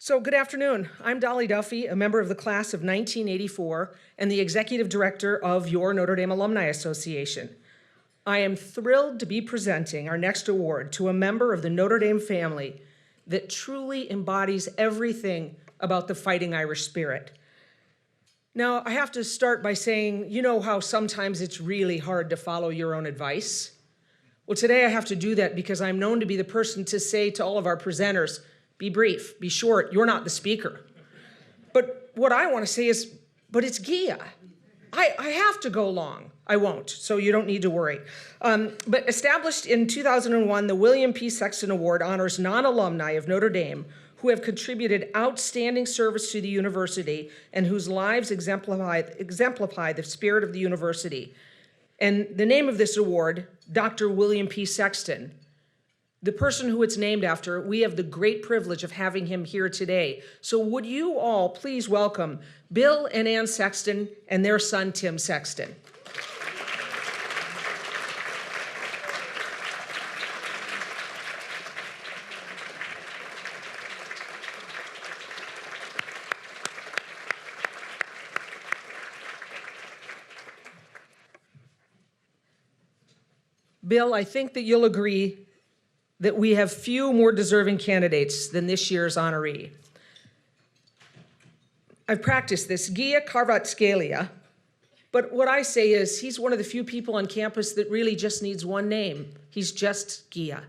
So good afternoon. I'm Dolly Duffy, a member of the class of 1984 and the executive director of your Notre Dame Alumni Association. I am thrilled to be presenting our next award to a member of the Notre Dame family that truly embodies everything about the Fighting Irish spirit. Now, I have to start by saying, you know how sometimes it's really hard to follow your own advice? Well, today I have to do that because I'm known to be the person to say to all of our presenters, be brief, be short, you're not the speaker. But what I want to say is, but it's Gia. I have to go long. I won't, so you don't need to worry. But established in 2001, the William P. Sexton Award honors non-alumni of Notre Dame who have contributed outstanding service to the university and whose lives exemplify the spirit of the university. And the name of this award, Dr. William P. Sexton, the person who it's named after, we have the great privilege of having him here today. So would you all please welcome Bill and Ann Sexton and their son, Tim Sexton. Bill, I think that you'll agree that we have few more deserving candidates than this year's honoree. I've practiced this, Kvaratskhelia, but what I say is he's one of the few people on campus that really just needs one name. He's just Gia.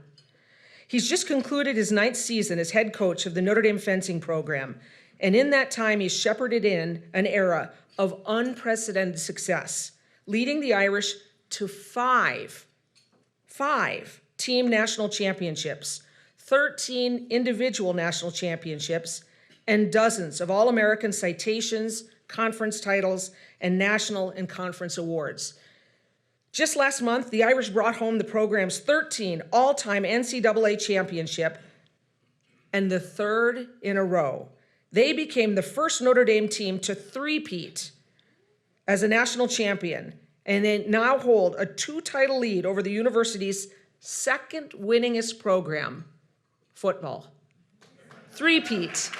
He's just concluded his 9th season as head coach of the Notre Dame fencing program, and in that time he's shepherded in an era of unprecedented success, leading the Irish to five team national championships, 13 individual national championships, and dozens of All-American citations, conference titles, and national and conference awards. Just last month, the Irish brought home the program's 13th all-time NCAA championship and the 3rd in a row. They became the first Notre Dame team to three-peat as a national champion, and they now hold a 2-title lead over the university's second winningest program, football. Three-peat.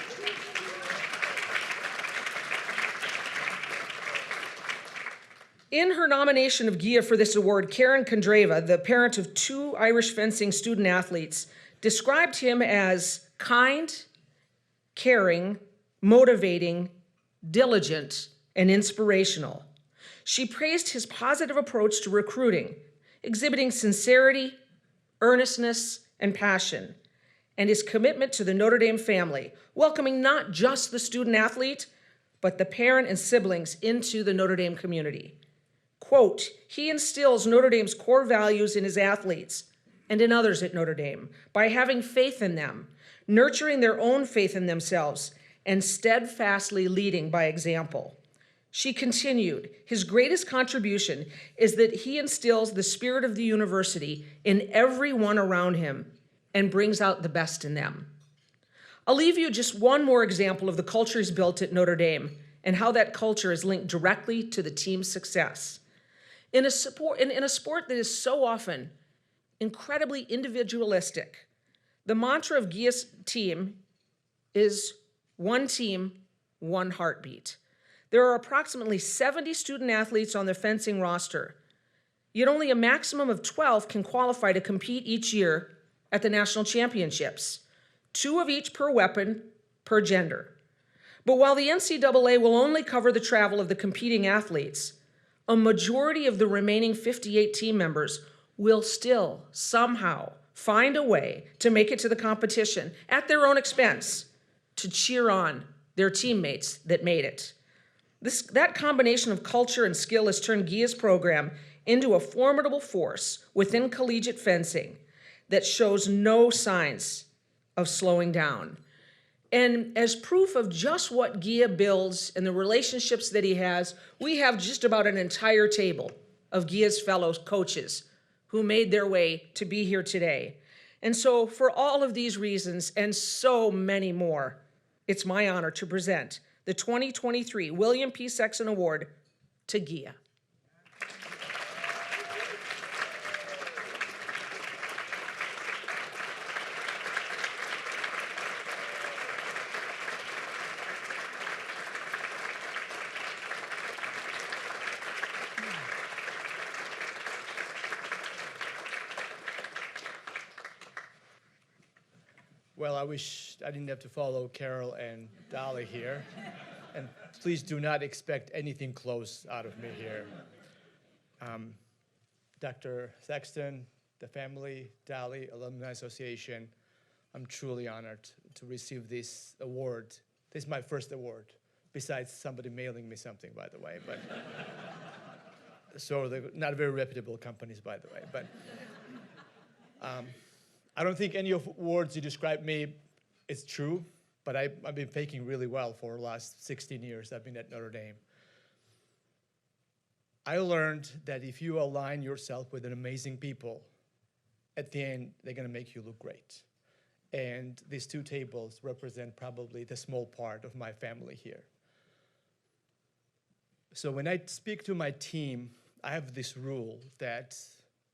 In her nomination of Gia for this award, Karen Kondreva, the parent of 2 Irish fencing student athletes, described him as kind, caring, motivating, diligent, and inspirational. She praised his positive approach to recruiting, exhibiting sincerity, earnestness, and passion, and his commitment to the Notre Dame family, welcoming not just the student athlete, but the parent and siblings into the Notre Dame community. Quote, he instills Notre Dame's core values in his athletes and in others at Notre Dame by having faith in them, nurturing their own faith in themselves, and steadfastly leading by example. She continued, his greatest contribution is that he instills the spirit of the university in everyone around him and brings out the best in them. I'll leave you just one more example of the culture he's built at Notre Dame and how that culture is linked directly to the team's success. In a sport that is so often incredibly individualistic, the mantra of Gia's team is one team, one heartbeat. There are approximately 70 student athletes on the fencing roster, yet only a maximum of 12 can qualify to compete each year at the national championships, 2 of each per weapon, per gender. But while the NCAA will only cover the travel of the competing athletes, a majority of the remaining 58 team members will still somehow find a way to make it to the competition at their own expense to cheer on their teammates that made it. That combination of culture and skill has turned Gia's program into a formidable force within collegiate fencing that shows no signs of slowing down. And as proof of just what Gia builds and the relationships that he has, we have just about an entire table of Gia's fellow coaches who made their way to be here today. And so for all of these reasons and so many more, it's my honor to present the 2023 William P. Sexton Award to Gia. Well, I wish I didn't have to follow Carol and Dolly here. And please do not expect anything close out of me here. Dr. Sexton, the family, Dolly, Alumni Association, I'm truly honored to receive this award. This is my first award, besides somebody mailing me something, by the way. But so they're not very reputable companies, by the way. But I don't think any of the words you described me is true, but I've been faking really well for the last 16 years. I've been at Notre Dame. I learned that if you align yourself with an amazing people, at the end, they're going to make you look great. And these two tables represent probably the small part of my family here. So when I speak to my team, I have this rule that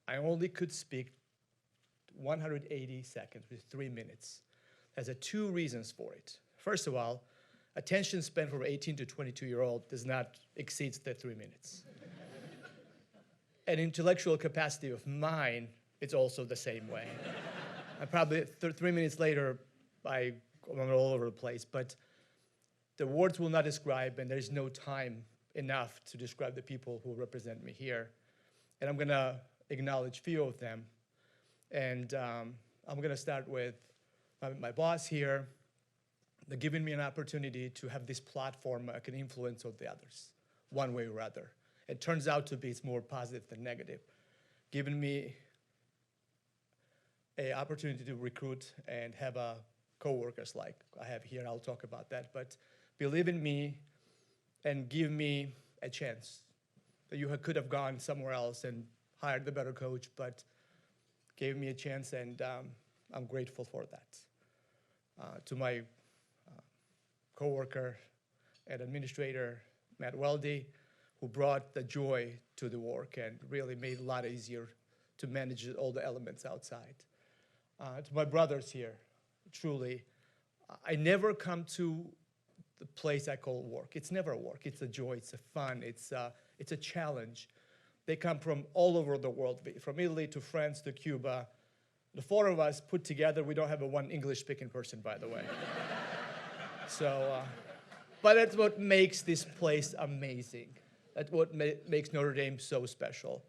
I only could speak 180 seconds with 3 minutes. There's two reasons for it. First of all, attention span for 18 to 22-year-old does not exceed the 3 minutes. An intellectual capacity of mine, it's also the same way. And probably 3 minutes later, I'm all over the place, but the words will not describe, and there's no time enough to describe the people who represent me here. And I'm gonna acknowledge a few of them. And I'm gonna start with my boss here. They're giving me an opportunity to have this platform I can influence of the others, one way or other. It turns out to be it's more positive than negative. Giving me an opportunity to recruit and have co-workers like I have here. I'll talk about that. But believe in me and give me a chance. You could have gone somewhere else and hired the better coach, but gave me a chance, and I'm grateful for that. To my co-worker and administrator, Matt Weldy, who brought the joy to the work and really made it a lot easier to manage all the elements outside. To my brothers here, truly, I never come to the place I call work. It's never a work. It's a joy. It's a fun. It's a challenge. They come from all over the world, from Italy to France to Cuba. The four of us put together, we don't have a one English-speaking person, by the way. So, but that's what makes this place amazing. That's what makes Notre Dame so special.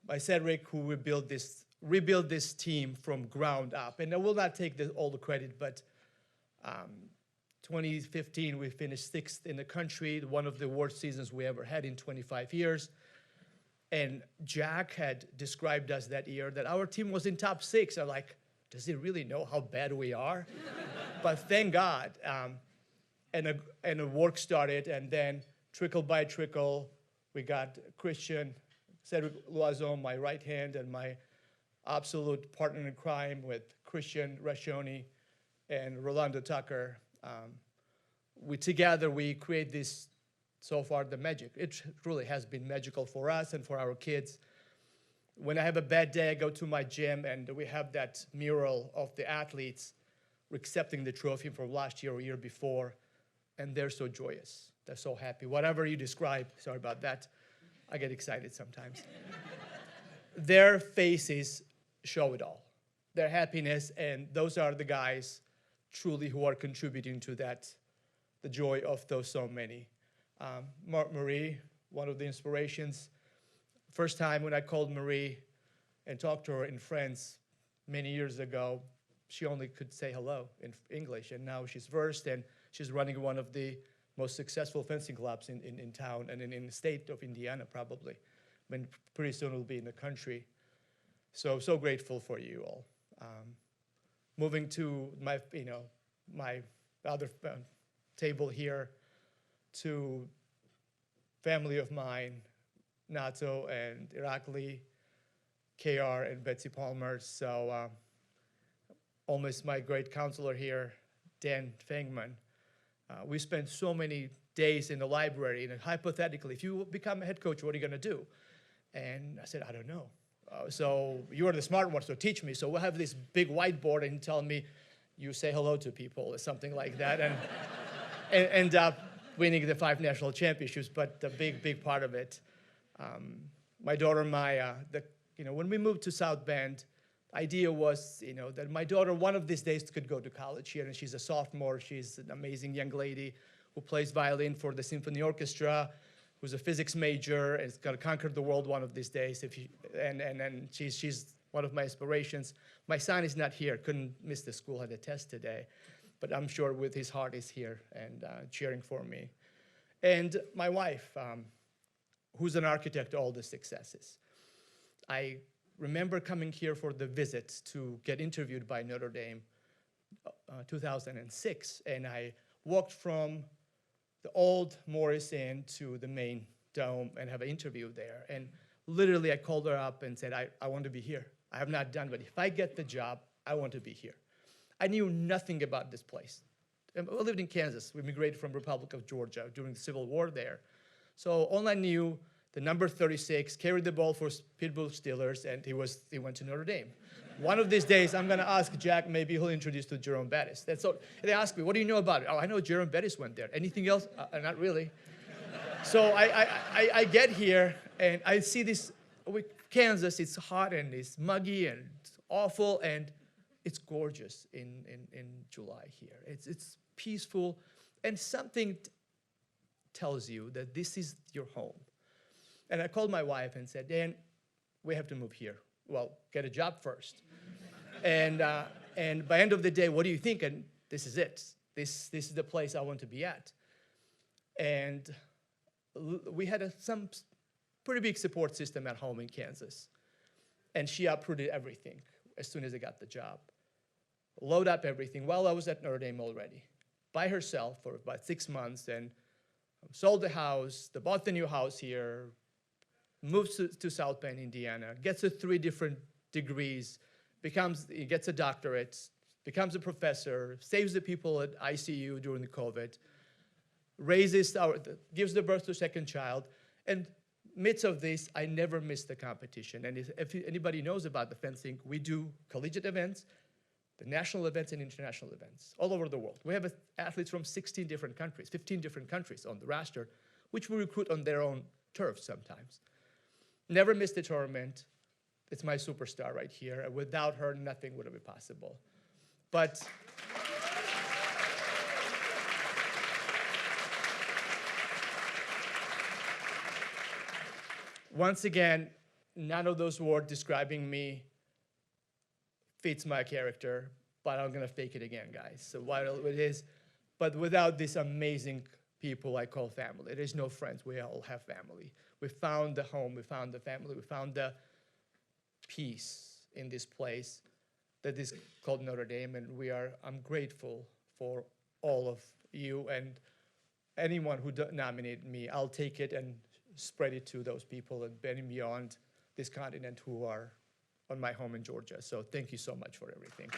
By Cedric, who rebuilt this team from ground up. And I will not take all the credit, but 2015, we finished 6th in the country, one of the worst seasons we ever had in 25 years. And Jack had described us that year that our team was in top 6. I'm like, does he really know how bad we are? But thank God. And the work started, and then trickle by trickle, we got Christian, Cedric Loison, my right hand, and my absolute partner in crime with Christian Rascioni and Rolando Tucker. Together we create this, so far, the magic. It really has been magical for us and for our kids. When I have a bad day, I go to my gym and we have that mural of the athletes accepting the trophy from last year or year before, and they're so joyous. They're so happy. Whatever you describe, sorry about that, I get excited sometimes. Their faces show it all. Their happiness, and those are the guys truly who are contributing to that, the joy of those so many. Marie, one of the inspirations. First time when I called Marie and talked to her in France many years ago, she only could say hello in English, and now she's versed, and she's running one of the most successful fencing clubs in town and in the state of Indiana, probably. I mean, pretty soon it'll be in the country. So grateful for you all. Moving to my other table here, to family of mine, Nato and Irakli, KR and Betsy Palmer. So almost my great counselor here, Dan Fangman. We spent so many days in the library, and hypothetically, if you become a head coach, what are you going to do? And I said, I don't know. So you are the smart one, so teach me. So we'll have this big whiteboard and tell me, you say hello to people or something like that, and end up winning the 5 national championships. But the big part of it, my daughter Maya, when we moved to South Bend, idea was, that my daughter one of these days could go to college here, and she's a sophomore. She's an amazing young lady who plays violin for the symphony orchestra, who's a physics major, and is going to conquer the world one of these days. And she's one of my inspirations. My son is not here, couldn't miss the school, had a test today, but I'm sure with his heart is here and cheering for me. And my wife, who's an architect to all the successes. I remember coming here for the visit to get interviewed by Notre Dame, 2006, and I walked from the old Morris Inn to the main dome and have an interview there. And literally I called her up and said, I want to be here. I have not done, but if I get the job, I want to be here. I knew nothing about this place. I lived in Kansas. We immigrated from Republic of Georgia during the Civil War there. So all I knew, the number 36, carried the ball for Pittsburgh Steelers, and he went to Notre Dame. One of these days, I'm going to ask Jack, maybe he'll introduce to Jerome Bettis. That's all. They ask me, what do you know about it? Oh, I know Jerome Bettis went there. Anything else? Not really. So I get here, and I see this, Kansas, it's hot, and it's muggy, and it's awful, and it's gorgeous in July here. It's peaceful, and something tells you that this is your home. And I called my wife and said, Dan, we have to move here. Well, get a job first. And by end of the day, what do you think? And this is it. This is the place I want to be at. And we had some pretty big support system at home in Kansas. And she uprooted everything as soon as I got the job. Load up everything while I was at Notre Dame already, by herself for about 6 months, and sold the house, bought the new house here, moves to South Bend, Indiana, gets 3 different degrees, gets a doctorate, becomes a professor, saves the people at ICU during the COVID, gives the birth to a second child, and midst of this, I never missed the competition. And if anybody knows about the fencing, we do collegiate events, the national events and international events all over the world. We have athletes from 16 different countries, 15 different countries on the roster, which we recruit on their own turf sometimes. Never missed a tournament. It's my superstar right here. Without her, nothing would have been possible. But once again, none of those words describing me fits my character, but I'm gonna fake it again, guys. So what it is, but without these amazing people I call family, there's no friends, we all have family. We found the home, we found the family, we found the peace in this place that is called Notre Dame, and I'm grateful for all of you and anyone who nominated me. I'll take it and spread it to those people and beyond this continent who are on my home in Georgia. So thank you so much for everything.